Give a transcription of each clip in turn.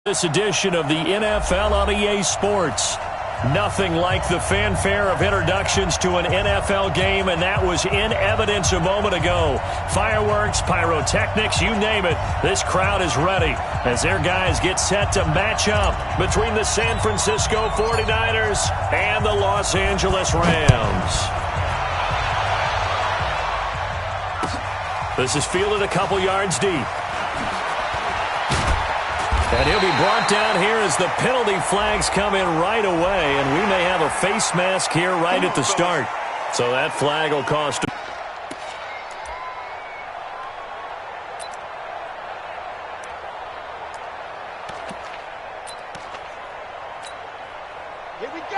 This edition of the NFL on EA Sports. Nothing like the fanfare of introductions to an NFL game, and that was in evidence a moment ago. Fireworks, pyrotechnics, you name it. This crowd is ready as their guys get set to match up between the San Francisco 49ers and the Los Angeles Rams. This is fielded a couple yards deep. And he'll be brought down here as the penalty flags come in right away, and we may have a face mask here right at the start. So that flag will cost him.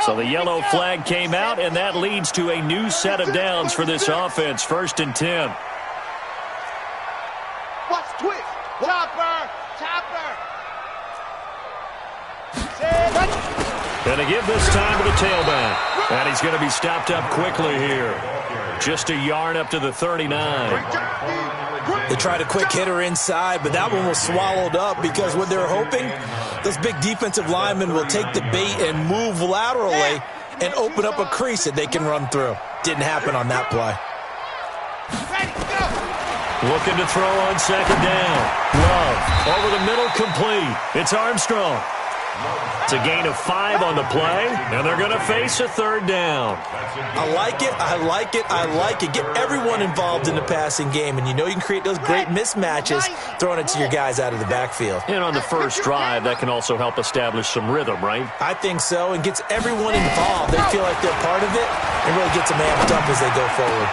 So the yellow flag came out, and that leads to a new set of downs for this offense. 1st and 10. Watch twist. Chopper. Going to give this time to the tailback. And he's going to be stopped up quickly here. Just a yard up to the 39. They tried a quick hitter inside, but that one was swallowed up because what they're hoping, those big defensive linemen will take the bait and move laterally and open up a crease that they can run through. Didn't happen on that play. Looking to throw on 2nd down. Love over the middle, complete. It's Armstrong. It's a gain of 5 on the play, and they're going to face a 3rd down. I like it. Get everyone involved in the passing game, and you know you can create those great mismatches throwing it to your guys out of the backfield. And on the first drive, that can also help establish some rhythm, right? I think so, and gets everyone involved. They feel like they're part of it, and really gets them amped up as they go forward.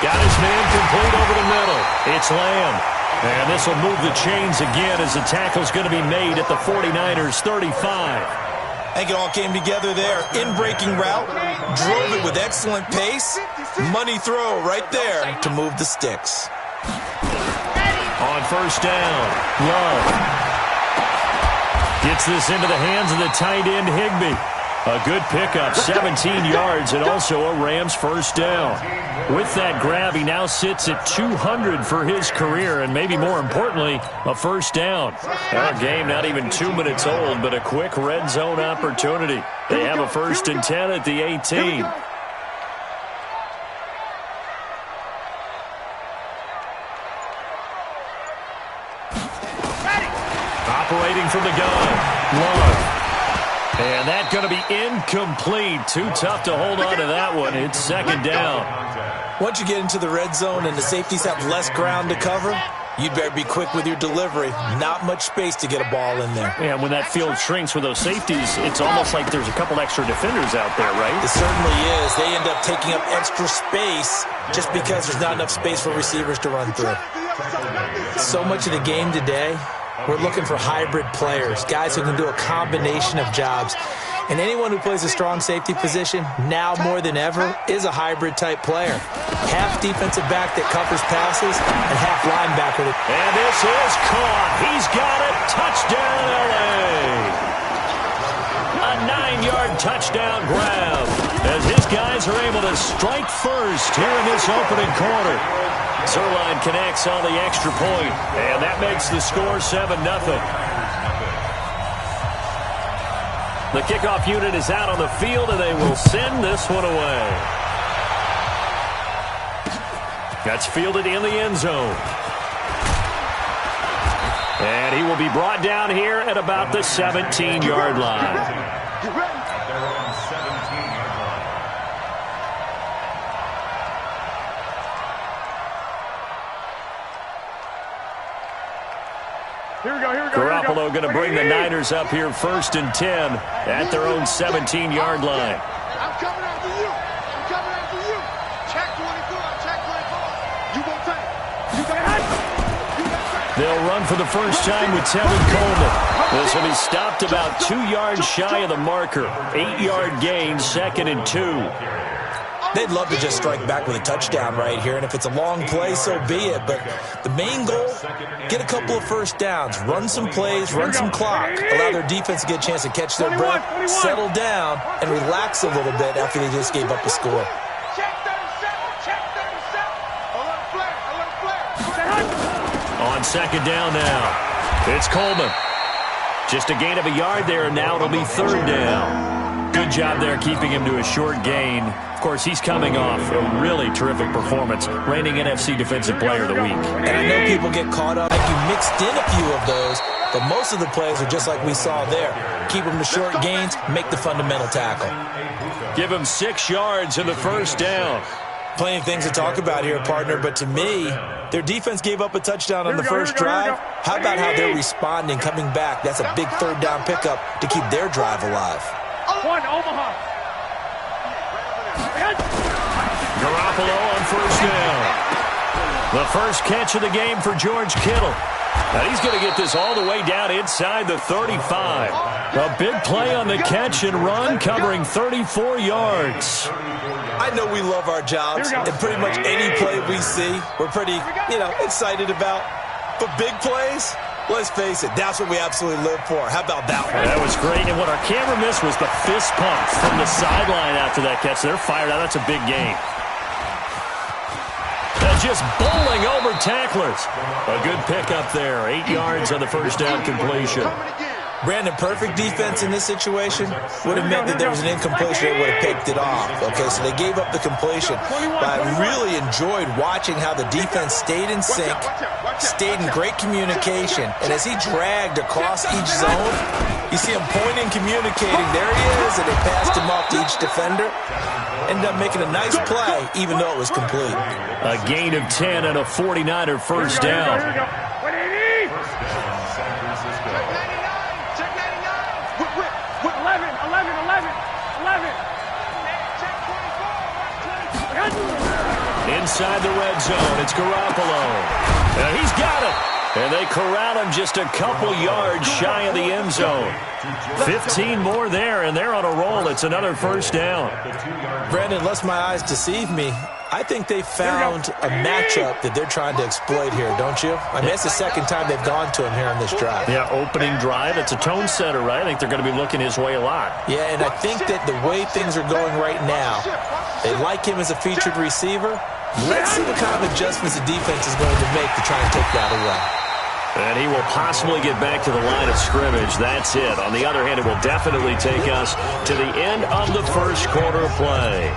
Got his man complete over the middle. It's Lamb. And this will move the chains again as the tackle's going to be made at the 49ers 35. I think it all came together there. In-breaking route, drove it with excellent pace. Money throw right there to move the sticks. On 1st down, Love gets this into the hands of the tight end, Higbee. A good pickup, 17 yards, and also a Rams 1st down. With that grab, he now sits at 200 for his career, and maybe more importantly, a 1st down. Our game not even 2 minutes old, but a quick red zone opportunity. They have a 1st and 10 at the 18. Operating from the gun, Love. And that's going to be incomplete. Too tough to hold on to that one. It's 2nd down. Once you get into the red zone and the safeties have less ground to cover, you'd better be quick with your delivery. Not much space to get a ball in there. And when that field shrinks with those safeties, it's almost like there's a couple extra defenders out there, right? It certainly is. They end up taking up extra space just because there's not enough space for receivers to run through. So much of the game today, we're looking for hybrid players, guys who can do a combination of jobs. And anyone who plays a strong safety position, now more than ever, is a hybrid-type player. Half defensive back that covers passes and half linebacker. And this is caught. He's got it. Touchdown, L.A. A 9-yard touchdown grab as his guys are able to strike first here in this opening quarter. Zerline connects on the extra point, and that makes the score 7-0. The kickoff unit is out on the field, and they will send this one away. That's fielded in the end zone. And he will be brought down here at about the 17-yard line. Garoppolo going to bring the Niners up here 1st and 10 at their own 17-yard line. I'm coming after you. I'm coming after you. Check 24. Check 24. You won't take it. They'll run for the first time with Tevin Coleman. This will be stopped about 2 yards shy of the marker. 8-yard gain, 2nd and 2. They'd love to just strike back with a touchdown right here, and if it's a long play, so be it. But the main goal, get a couple of 1st downs, run some plays, run some clock, allow their defense to get a chance to catch their breath, settle down, and relax a little bit after they just gave up a score. On 2nd down now, it's Coleman. Just a gain of a yard there, and now it'll be third down. Good job there keeping him to a short gain. Of course, he's coming off a really terrific performance, reigning NFC Defensive Player of the Week. And I know people get caught up. Like you mixed in a few of those, but most of the plays are just like we saw there. Keep them to short gains, make the fundamental tackle. Give him 6 yards in the first down. Plenty of things to talk about here, partner, but to me, their defense gave up a touchdown on the first drive. How about how they're responding, coming back? That's a big third down pickup to keep their drive alive. One, Omaha. Garoppolo on first down. The first catch of the game for George Kittle. Now he's going to get this all the way down inside the 35. A big play on the catch and run, covering 34 yards. I know we love our jobs, and pretty much any play we see, we're pretty, excited about. But big plays, let's face it, that's what we absolutely live for. How about that one? That was great, and what our camera missed was the fist pump from the sideline after that catch. They're fired out. That's a big game. Just bowling over tacklers. A good pickup there. 8 yards on the first down completion. Brandon, perfect defense in this situation would have meant that there was an incompletion. They would have picked it off. Okay, so they gave up the completion. But I really enjoyed watching how the defense stayed in sync, stayed in great communication. And as he dragged across each zone, you see him pointing, communicating. There he is, and they passed him off to each defender. Ended up making a nice play, even though it was complete. A gain of 10 and a 49er first down. Inside the red zone, it's Garoppolo. And he's got it. And they corral him just a couple yards shy of the end zone. 15 more there, and they're on a roll. It's another first down. Brandon, lest my eyes deceive me, I think they found a matchup that they're trying to exploit here, don't you? I mean, it's the second time they've gone to him here on this drive. Yeah, opening drive. It's a tone setter, right? I think they're going to be looking his way a lot. Yeah, and I think that the way things are going right now, they like him as a featured receiver. Let's see what kind of adjustments the defense is going to make to try and take that away. And he will possibly get back to the line of scrimmage. That's it. On the other hand, it will definitely take us to the end of the first quarter of play.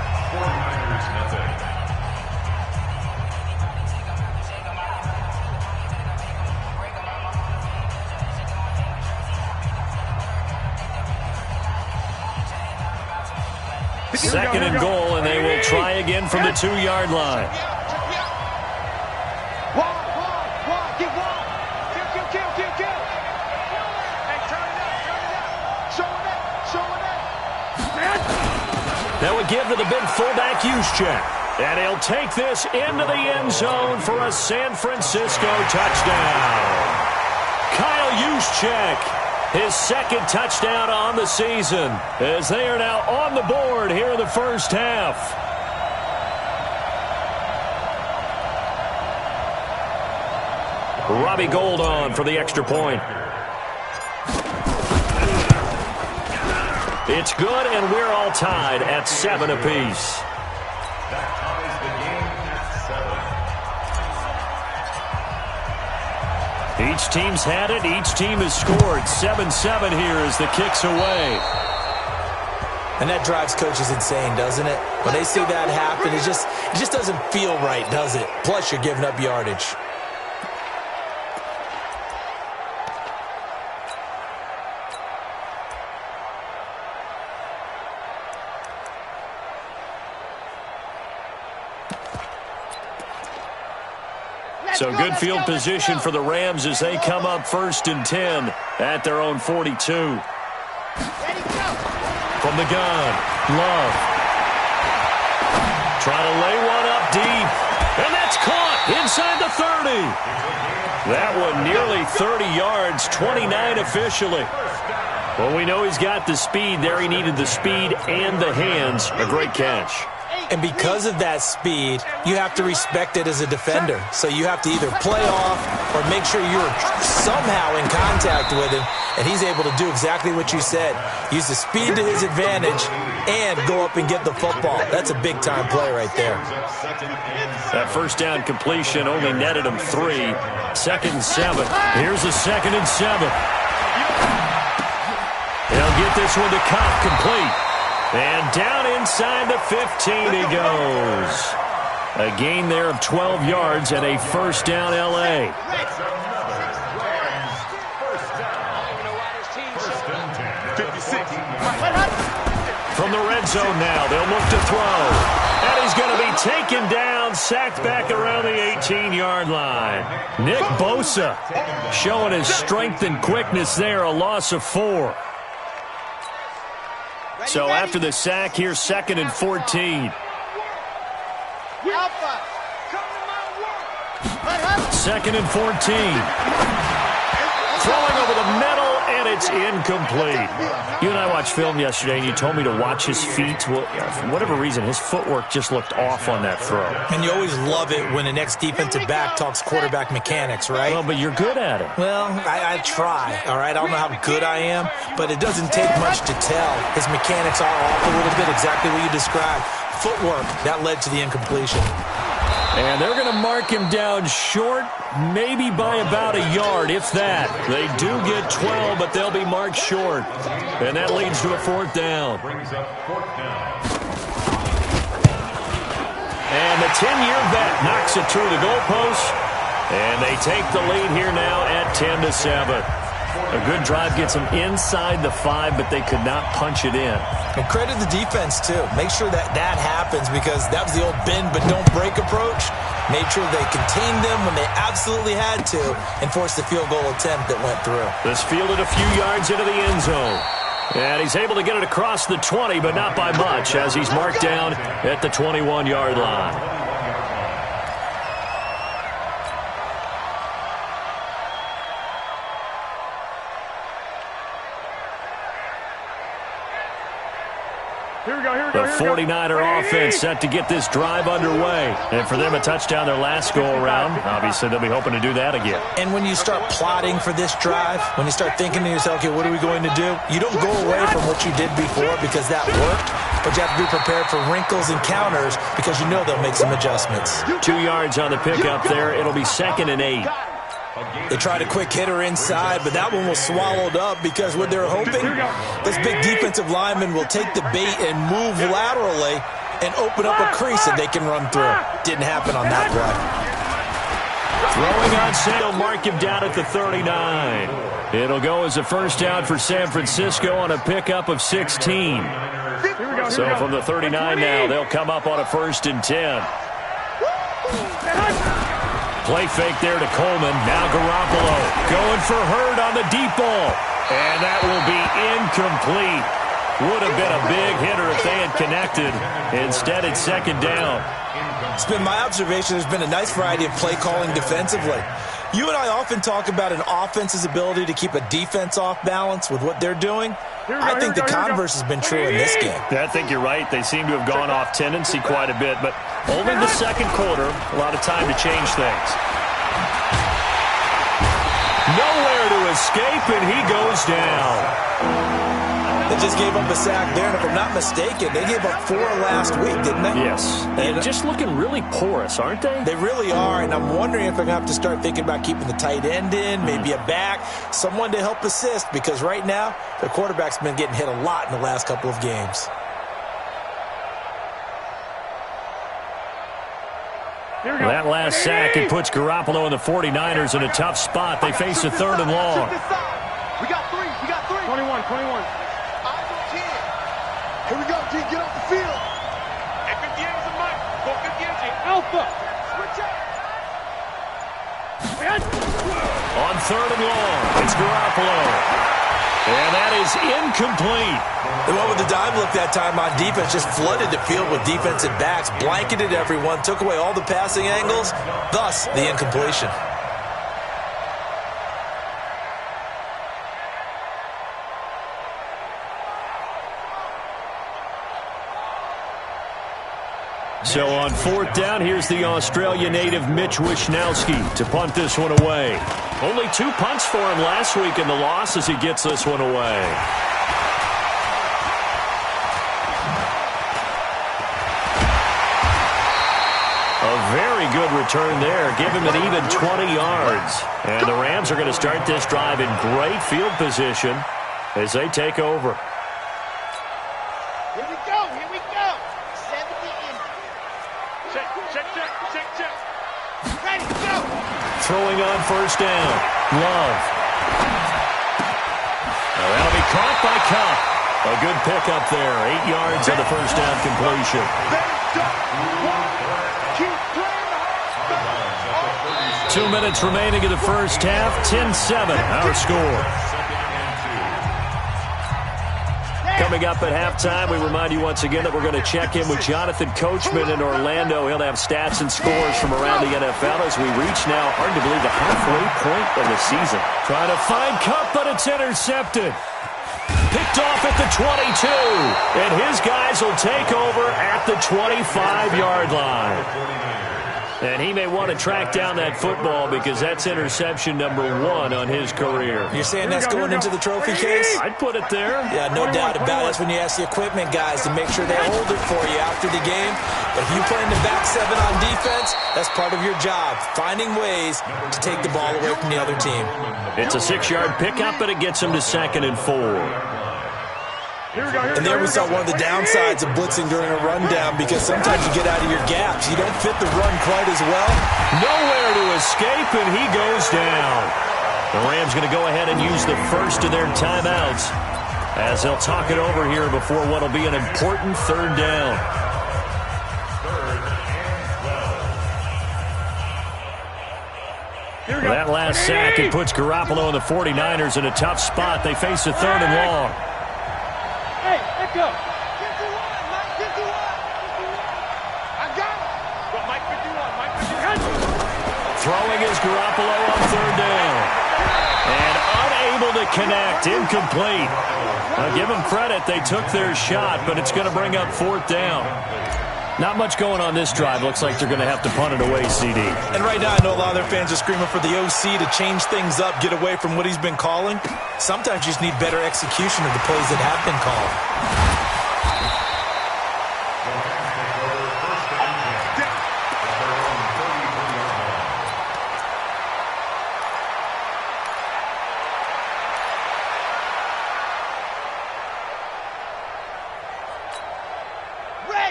Second and goal, and they will try again from the 2-yard line. That would give to the big fullback Juszczyk. And he'll take this into the end zone for a San Francisco touchdown. Kyle Juszczyk, his second touchdown on the season, as they are now on the board here in the first half. Robbie Gould on for the extra point. It's good, and we're all tied at 7 apiece. Each team's had it. Each team has scored. 7-7 here as the kick's away. And that drives coaches insane, doesn't it? When they see that happen, it just doesn't feel right, does it? Plus, you're giving up yardage. So good field position for the Rams as they come up 1st and 10 at their own 42. From the gun, Love. Trying to lay one up deep. And that's caught inside the 30. That one nearly 30 yards, 29 officially. Well, we know he's got the speed there. He needed the speed and the hands. A great catch. And because of that speed, you have to respect it as a defender. So you have to either play off or make sure you're somehow in contact with him. And he's able to do exactly what you said. Use the speed to his advantage and go up and get the football. That's a big-time play right there. That first down completion only netted him 3. 2nd and 7. Here's a 2nd and 7. They'll get this one to Kopp, complete. And down inside the 15 he goes. A gain there of 12 yards and a first down L.A. From the red zone now, they'll look to throw. And he's going to be taken down, sacked back around the 18-yard line. Nick Bosa showing his strength and quickness there, a loss of 4. So after the sack, here's 2nd and 14. 2nd and 14. Throwing over the middle, and it's incomplete. You and I watched film yesterday, and you told me to watch his feet. Well, for whatever reason, his footwork just looked off on that throw. And you always love it when the next defensive back talks quarterback mechanics, right? Well, but you're good at it. Well, I try, all right? I don't know how good I am, but it doesn't take much to tell. His mechanics are off a little bit, exactly what you described. Footwork, that led to the incompletion. And they're going to mark him down short, maybe by about a yard, if that. They do get 12, but they'll be marked short. And that leads to a 4th down. And the 10-year vet knocks it through the goalpost. And they take the lead here now at 10-7. A good drive gets them inside the 5, but they could not punch it in. And credit the defense, too. Make sure that happens, because that was the old bend but don't break approach. Made sure they contained them when they absolutely had to and forced the field goal attempt that went through. This fielded a few yards into the end zone. And he's able to get it across the 20, but not by much, as he's marked down at the 21-yard line. The 49er offense set to get this drive underway. And for them, a touchdown their last go-around. Obviously, they'll be hoping to do that again. And when you start plotting for this drive, when you start thinking to yourself, okay, what are we going to do? You don't go away from what you did before because that worked, but you have to be prepared for wrinkles and counters because you know they'll make some adjustments. 2 yards on the pickup there. It'll be 2nd and 8. They tried a quick hitter inside, but that one was swallowed up because what they're hoping, this big defensive lineman will take the bait and move laterally and open up a crease that they can run through. Didn't happen on that play. Throwing on set, they'll mark him down at the 39. It'll go as a first down for San Francisco on a pickup of 16. So from the 39 now, they'll come up on a 1st and 10. Play fake there to Coleman. Now Garoppolo going for Hurd on the deep ball. And that will be incomplete. Would have been a big hitter if they had connected. Instead, it's 2nd down. It's been my observation there's been a nice variety of play calling defensively. You and I often talk about an offense's ability to keep a defense off balance with what they're doing. I think the converse has been true in this game. I think you're right. They seem to have gone off tendency quite a bit, but only the 2nd quarter, a lot of time to change things. Nowhere to escape, and he goes down. They just gave up a sack there, and if I'm not mistaken, they gave up 4 last week, didn't they? Yes. And just looking really porous, aren't they? They really are, and I'm wondering if they're going to have to start thinking about keeping the tight end in, maybe a back, someone to help assist, because right now, their quarterback's been getting hit a lot in the last couple of games. That last sack, it puts Garoppolo and the 49ers in a tough spot. They face a 3rd and long. We got 3. 21. Here we go, T. Get off the field. Hey, 58 is a mic. Go 58, Alpha. Switch up. On 3rd and long, it's Garoppolo. And that is incomplete. They went with the dive look that time on defense, just flooded the field with defensive backs, blanketed everyone, took away all the passing angles, thus the incompletion. So on 4th down, here's the Australia native Mitch Wishnowsky to punt this one away. Only 2 punts for him last week in the loss as he gets this one away. A very good return there. Give him an even 20 yards. And the Rams are going to start this drive in great field position. as they take over. Here we go. Here we go. 70 in. Check, check, check, check, check. Ready, go. Throwing on first down. Love. Now that'll be caught by Cup. A good pickup there. 8 yards on the first down completion. Keep playing hard. 2 minutes remaining in the first half. 10-7, our score. Coming up at halftime, we remind you once again that we're going to check in with Jonathan Coachman in Orlando. He'll have stats and scores from around the NFL as we reach now, hard to believe, the halfway point of the season. Trying to find Cup, but it's intercepted. Picked off at the 22. And his guys will take over at the 25-yard line. And he may want to track down that football because that's interception number 1 on his career. You're saying that's going into the trophy case? I'd put it there. Yeah, no doubt about it. That's when you ask the equipment guys to make sure they hold it for you after the game. But if you play in the back 7 on defense, that's part of your job, finding ways to take the ball away from the other team. It's a 6-yard pickup, but it gets him to 2nd and 4. And there we saw one of the downsides of blitzing during a rundown because sometimes you get out of your gaps. You don't fit the run quite as well. Nowhere to escape, and he goes down. The Rams going to go ahead and use the first of their timeouts as they'll talk it over here before what will be an important 3rd down. That last sack, it puts Garoppolo and the 49ers in a tough spot. They face a 3rd and long. Hey, let go. 51, Mike, 51. I got it. But Mike 51, Mike 51. Throwing is Garoppolo on 3rd down. And unable to connect, incomplete. Now give them credit, they took their shot, but it's going to bring up 4th down. Not much going on this drive. Looks like they're going to have to punt it away, CD. And right now, I know a lot of their fans are screaming for the OC to change things up, get away from what he's been calling. Sometimes you just need better execution of the plays that have been called.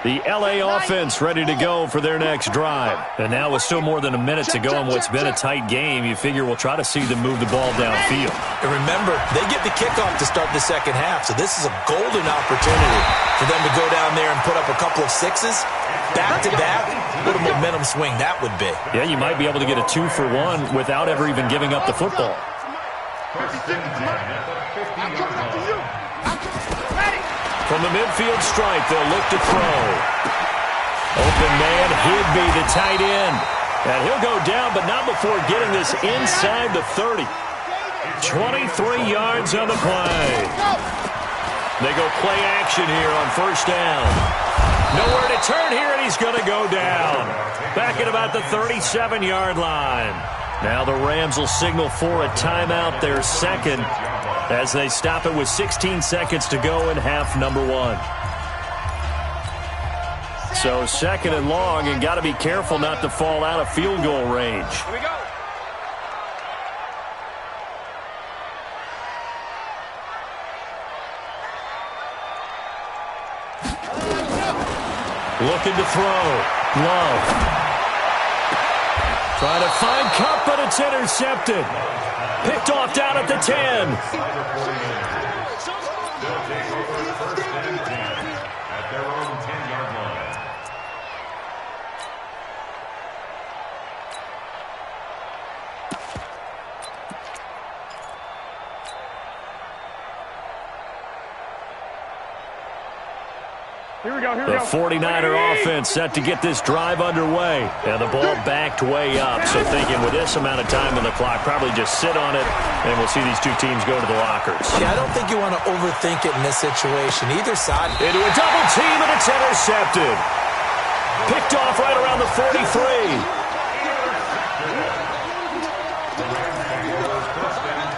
The L.A. offense ready to go for their next drive. And now with still more than a minute to go in what's been a tight game, you figure we'll try to see them move the ball downfield. And remember, they get the kickoff to start the second half, so this is a golden opportunity for them to go down there and put up a couple of 6s. Back-to-back, what a momentum swing that would be. Yeah, you might be able to get a 2-for-1 without ever even giving up the football. 50 seconds, Mike. I'm coming after you. Ready. From the midfield stripe, they'll look to throw. Open man, he'd be the tight end. And he'll go down, but not before getting this inside the 30. 23 yards on the play. They go play action here on first down. Nowhere to turn here, and he's going to go down. Back at about the 37-yard line. Now the Rams will signal for a timeout, their 2nd, as they stop it with 16 seconds to go in half number 1. So 2nd and long, and got to be careful not to fall out of field goal range. Here we go. Looking to throw. Love. Trying to find Cup, but it's intercepted. Picked off down at the 10. Here we go, here we The go. 49er offense set to get this drive underway. And the ball backed way up. So thinking with this amount of time on the clock, probably just sit on it, and we'll see these two teams go to the lockers. Yeah, I don't think you want to overthink it in this situation. Either side. Into a double team, and it's intercepted. Picked off right around the 43.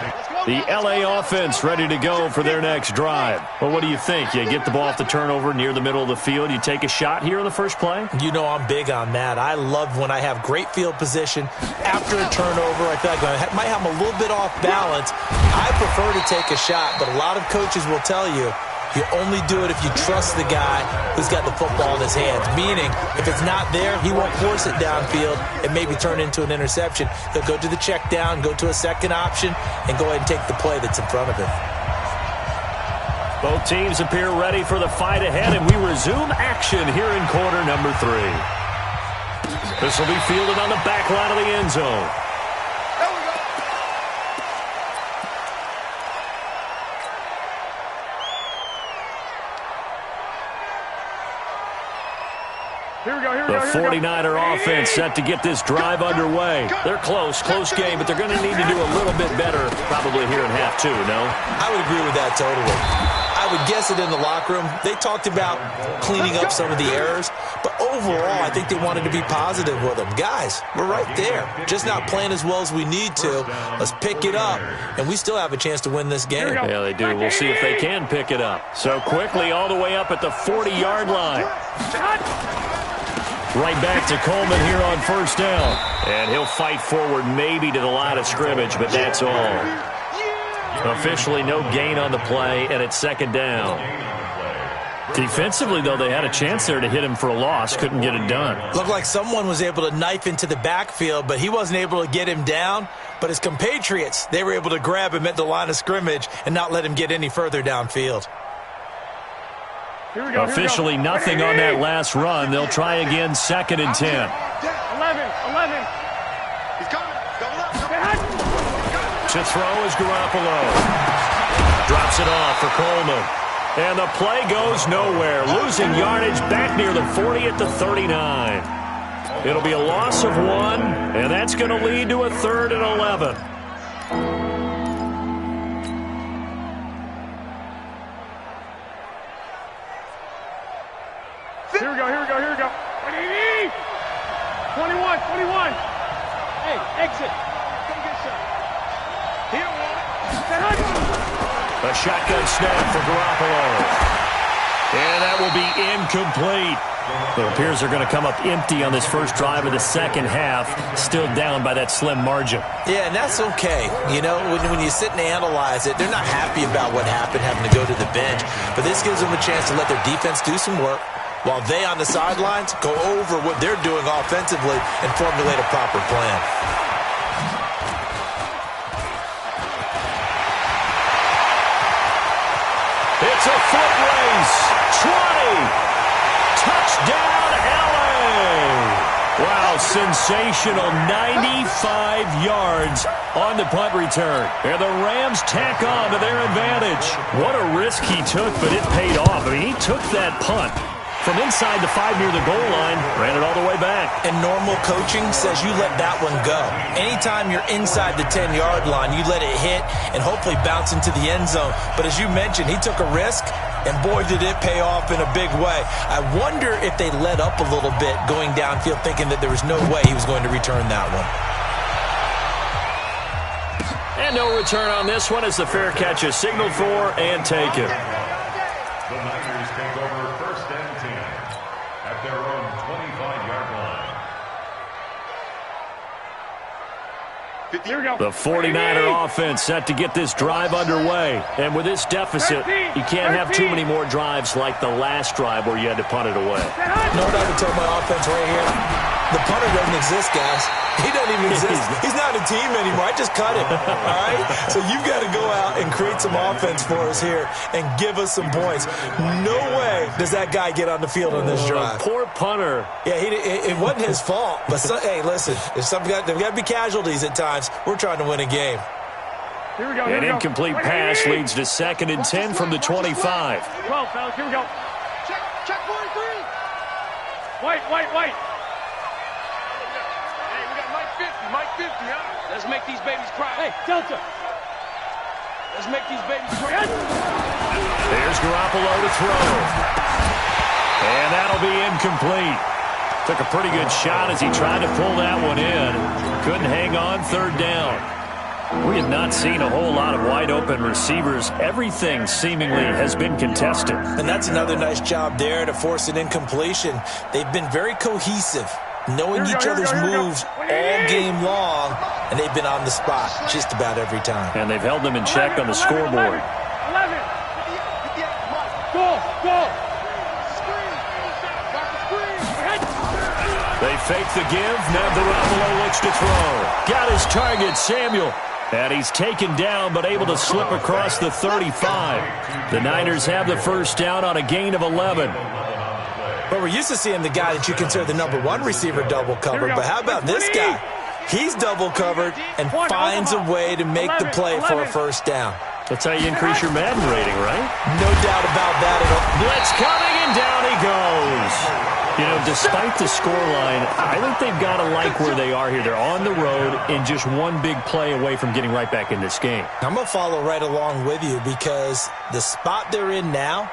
Let's go. The LA offense ready to go for their next drive. Well, what do you think? You get the ball off the turnover near the middle of the field. You take a shot here in the first play? You know I'm big on that. I love when I have great field position after a turnover. I feel like I might have them a little bit off balance. I prefer to take a shot, but a lot of coaches will tell you, you only do it if you trust the guy who's got the football in his hands. Meaning, if it's not there, he won't force it downfield and maybe turn into an interception. He'll go to the check down, go to a second option, and go ahead and take the play that's in front of him. Both teams appear ready for the fight ahead, and we resume action here in quarter number 3. This will be fielded on the back line of the end zone. The 49er offense set to get this drive underway. They're close game, but they're going to need to do a little bit better probably here in half 2, no? I would agree with that totally. I would guess it in the locker room. They talked about cleaning up some of the errors, but overall, I think they wanted to be positive with them. Guys, we're right there. Just not playing as well as we need to. Let's pick it up, and we still have a chance to win this game. Yeah, they do. We'll see if they can pick it up. So quickly all the way up at the 40-yard line. Right back to Coleman here on first down. And he'll fight forward maybe to the line of scrimmage, but that's all. Officially no gain on the play, and it's second down. Defensively, though, they had a chance there to hit him for a loss. Couldn't get it done. Looked like someone was able to knife into the backfield, but he wasn't able to get him down. But his compatriots, they were able to grab him at the line of scrimmage and not let him get any further downfield. Officially nothing on that last run. They'll try again, second and 10. 11. He's coming. Double up. To throw is Garoppolo. Drops it off for Coleman. And the play goes nowhere. Losing yardage back near the 40 at the 39. It'll be a loss of 1, and that's going to lead to a 3rd and 11. Here we go. 21. Hey, exit. Come get some. He don't want it. A shotgun snap for Garoppolo. And that will be incomplete. It appears they're going to come up empty on this first drive of the second half, still down by that slim margin. Yeah, and that's okay. You know, when you sit and analyze it, they're not happy about what happened, having to go to the bench. But this gives them a chance to let their defense do some work, while they on the sidelines go over what they're doing offensively and formulate a proper plan. It's a foot race. 20. Touchdown, LA. Wow, sensational 95 yards on the punt return. And the Rams tack on to their advantage. What a risk he took, but it paid off. I mean, he took that punt from inside the 5 near the goal line, ran it all the way back. And normal coaching says you let that one go. Anytime you're inside the 10-yard line, you let it hit and hopefully bounce into the end zone. But as you mentioned, he took a risk, and boy, did it pay off in a big way. I wonder if they let up a little bit going downfield, thinking that there was no way he was going to return that one. And no return on this one as the fair catch is signaled for and taken. The Niners take over first and 10 at their own 25-yard line. Here we go. The 49er offense set to get this drive underway. And with this deficit, you can't have too many more drives like the last drive where you had to punt it away. You know what I would tell my offense right here? The punter doesn't exist, guys. He doesn't even exist. He's not a team anymore. I just cut him, all right? So you've got to go out and create some offense for us here and give us some points. No way does that guy get on the field on this drive. Poor punter. Yeah, it wasn't his fault. But, hey, listen, there's got to be casualties at times. We're trying to win a game. Here we go. An incomplete pass leads to second and 10 from the 25. 12, fellas. Here we go. Check 43. Wait. Mike 50, huh? Let's make these babies cry. Hey, Delta. Let's make these babies cry. There's Garoppolo to throw. And that'll be incomplete. Took a pretty good shot as he tried to pull that one in. Couldn't hang on, third down. We have not seen a whole lot of wide-open receivers. Everything seemingly has been contested. And that's another nice job there to force an incompletion. They've been very cohesive, knowing each other's moves all game long, and they've been on the spot just about every time. And they've held them in check on the scoreboard. 11. Go. They fake the give. Now Garoppolo looks to throw. Got his target, Samuel. And he's taken down, but able to slip across the 35. The Niners have the first down on a gain of 11. But we're used to seeing the guy that you consider the number one receiver double covered. But how about this guy? He's double covered and finds a way to make the play for a first down. That's how you increase your Madden rating, right? No doubt about that at all. Blitz coming, and down he goes. You know, despite the scoreline, I think they've got to like where they are here. They're on the road and just one big play away from getting right back in this game. I'm going to follow right along with you because the spot they're in now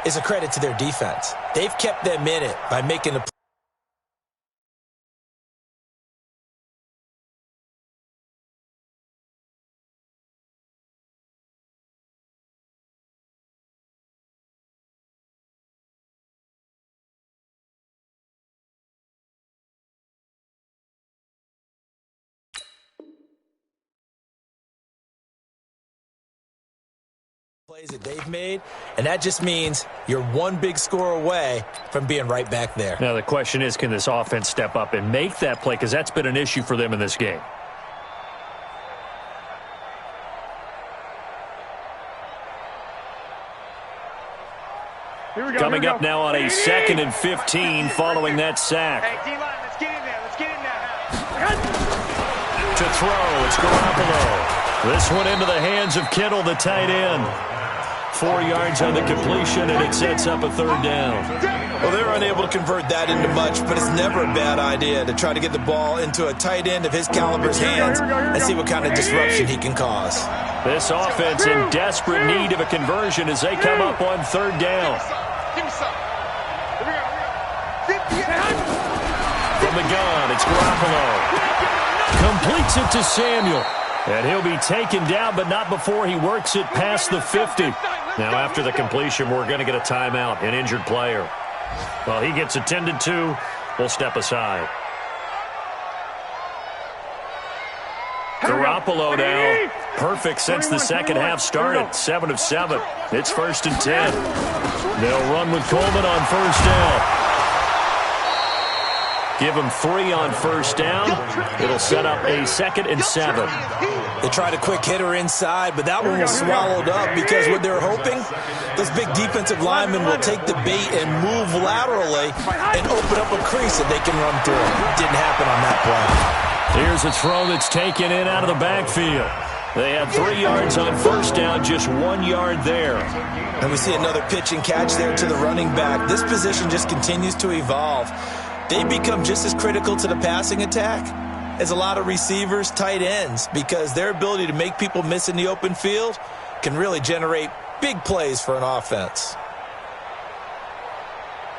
is a credit to their defense. They've kept them in it by making the play. Plays that they've made, and that just means you're one big score away from being right back there. Now the question is, can this offense step up and make that play, because that's been an issue for them in this game. Coming up now on a 2nd and 15 following that sack. Hey, D-line, let's get in there. Let's get in there. To throw, it's Garoppolo. This one into the hands of Kittle, the tight end. 4 yards on the completion, and it sets up a third down. Well, they were unable to convert that into much, but it's never a bad idea to try to get the ball into a tight end of his caliber's hands and see what kind of disruption he can cause. This offense in desperate need of a conversion as they come up on third down. Give me some. Here we go. From the gun, it's Garoppolo. Completes it to Samuel. And he'll be taken down, but not before he works it past the 50. Now, after the completion, we're going to get a timeout, an injured player. Well, he gets attended to. We'll step aside. Garoppolo now, perfect since the second half started. 7 of 7. It's 1st and 10. They'll run with Coleman on first down. Give him 3 on first down. It'll set up a 2nd and 7. They tried a quick hitter inside, but that one was swallowed up because what they're hoping, those big defensive linemen will take the bait and move laterally and open up a crease that they can run through. Didn't happen on that play. Here's a throw that's taken in out of the backfield. They had 3 yards on first down, just 1 yard there. And we see another pitch and catch there to the running back. This position just continues to evolve. They become just as critical to the passing attack as a lot of receivers, tight ends, because their ability to make people miss in the open field can really generate big plays for an offense.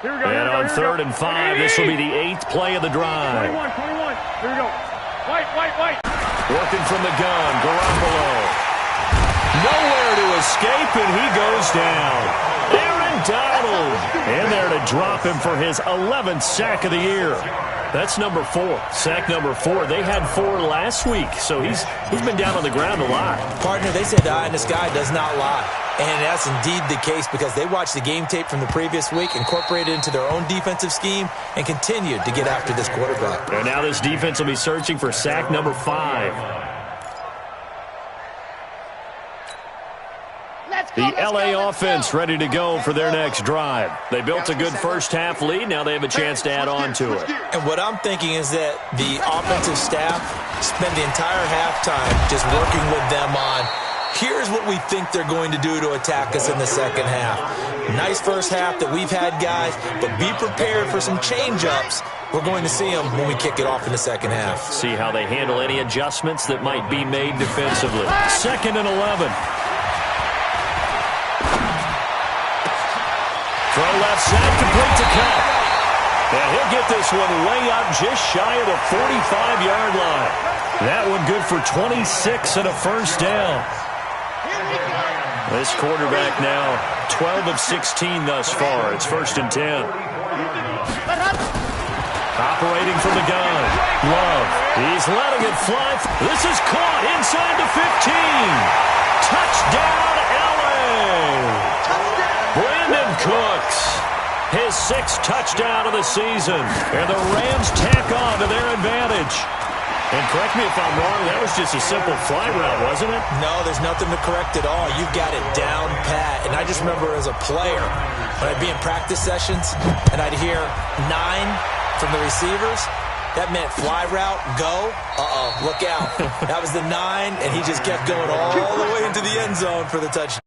And on 3rd and 5, this will be the 8th play of the drive. 21. Here we go. White. Working from the gun, Garoppolo. Nowhere to escape, and he goes down. Aaron Donald in there to drop him for his 11th sack of the year. That's number 4. Sack number 4. They had 4 last week, so he's been down on the ground a lot. Partner, they said the eye in the sky does not lie. And that's indeed the case because they watched the game tape from the previous week, incorporated it into their own defensive scheme, and continued to get after this quarterback. And now this defense will be searching for sack number 5. The LA offense ready to go for their next drive. They built a good first half lead. Now they have a chance to add on to it. And what I'm thinking is that the offensive staff spend the entire halftime just working with them on, here's what we think they're going to do to attack us in the second half. Nice first half that we've had, guys, but be prepared for some change-ups. We're going to see them when we kick it off in the second half. See how they handle any adjustments that might be made defensively. 2nd and 11. Throw left side, complete to Cup. And he'll get this one way up just shy of the 45-yard line. That one good for 26 and a first down. This quarterback now 12 of 16 thus far. It's 1st and 10. Operating from the gun. Love. He's letting it fly. This is caught inside the 15. Touchdown, L.A. Brandon Cooks. His 6th touchdown of the season. And the Rams tack on to their advantage. And correct me if I'm wrong, that was just a simple fly route, wasn't it? No, there's nothing to correct at all. You've got it down pat. And I just remember as a player, when I'd be in practice sessions and I'd hear 9 from the receivers, that meant fly route, go, look out. That was the 9, and he just kept going all the way into the end zone for the touchdown.